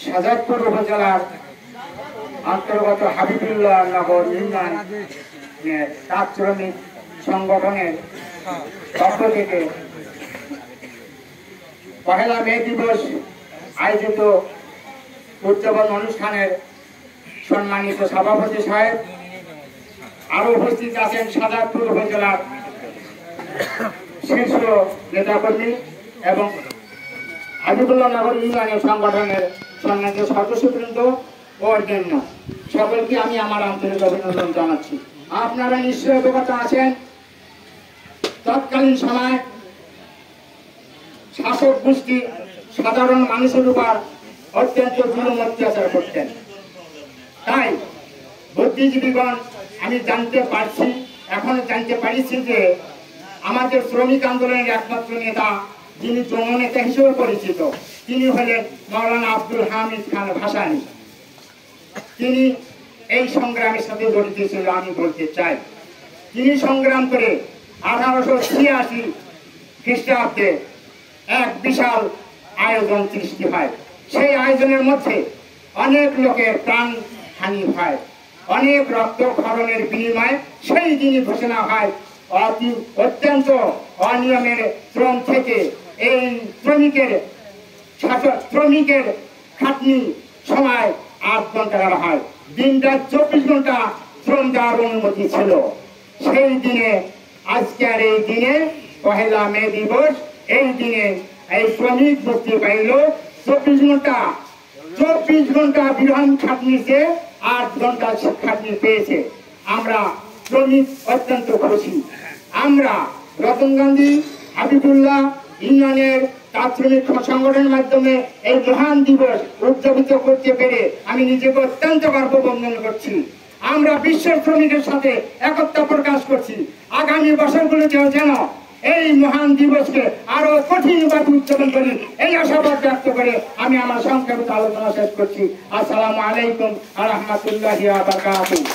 শাহজাদপুর উপজেলার অন্তর্গত হাবিবুল্লাহ নগর ইউনিয়ন তাঁত শ্রমিক সংগঠনের পক্ষ থেকে পহেলা মে দিবস আয়োজিত উদযাপন অনুষ্ঠানের সম্মানিত সভাপতি সাহেব, আরো উপস্থিত আছেন শাহজাদপুর উপজেলার শীর্ষ নেতাকর্মী এবং হাবিবুল্লাহ নগর ইউনিয়নের সংগঠনের সম্মানিত সদস্যবৃন্দ ও অন্যান্য সকলকে আমি আমার আন্তরিক অভিনন্দন জানাচ্ছি। আপনারা নিশ্চয় অবগত আছেন, তৎকালীন সময় শাসক গোষ্ঠী সাধারণ মানুষের উপর অত্যন্ত জুলুম অত্যাচার করতেন। তাই বুদ্ধিজীবীগণ আমি জানতে পারছি, এখনো জানতে পারছি যে আমাদের শ্রমিক আন্দোলনের একমাত্র নেতা যিনি জননেতা হিসেবে পরিচিত তিনি হলেন মাওলানা আব্দুল হামিদ খান ভাসানী। তিনি এই সংগ্রামের সাথে জড়িত ছিল। আমি বলতে চাই, তিনি সংগ্রাম করে 1886 খ্রিস্টাব্দে এক বিশাল আয়োজন সৃষ্টি হয়। সেই আয়োজনের মধ্যে অনেক লোকের প্রাণ হানি হয়, অনেক রক্তক্ষরণের বিনিময়ে সেই দিনই ঘোষণা হয় অত্যন্ত অনিয়মের শ্রম থেকে এই শ্রমিকের খাটনি সময় 8 ঘন্টা করা হয়, দিনটা 24 ঘন্টা শ্রম দেওয়ার অনুমতি ছিল। সেই দিনে আজকের এই দিনে পহেলা মে দিবস, এই দিনে এই শ্রমিক মুক্তি পাইল। 24 ঘন্টা বিরাম খাটনিতে 8 ঘন্টা খাটনি পেয়েছে। আমরা শ্রমিক অত্যন্ত খুশি। আমরা রতন গান্ধী হাবিবুল্লাহ ইউনিয়নের তাঁত শ্রমিক সংগঠনের মাধ্যমে এই মহান দিবস উদযাপিত করতে পেরে আমি নিজেকে অত্যন্ত গর্ববোধ করছি। আমরা বিশ্বের শ্রমিকের সাথে একতা প্রকাশ করছি। আগামী বছরগুলোতেও যেন এই মহান দিবসকে আরো কঠিনভাবে উদযাপন করি, এই আশাবাদ ব্যক্ত করে আমি আমার সংক্ষিপ্ত আলোচনা শেষ করছি। আসসালামু আলাইকুম ওয়া রাহমাতুল্লাহি ওয়া বারাকাতুহু।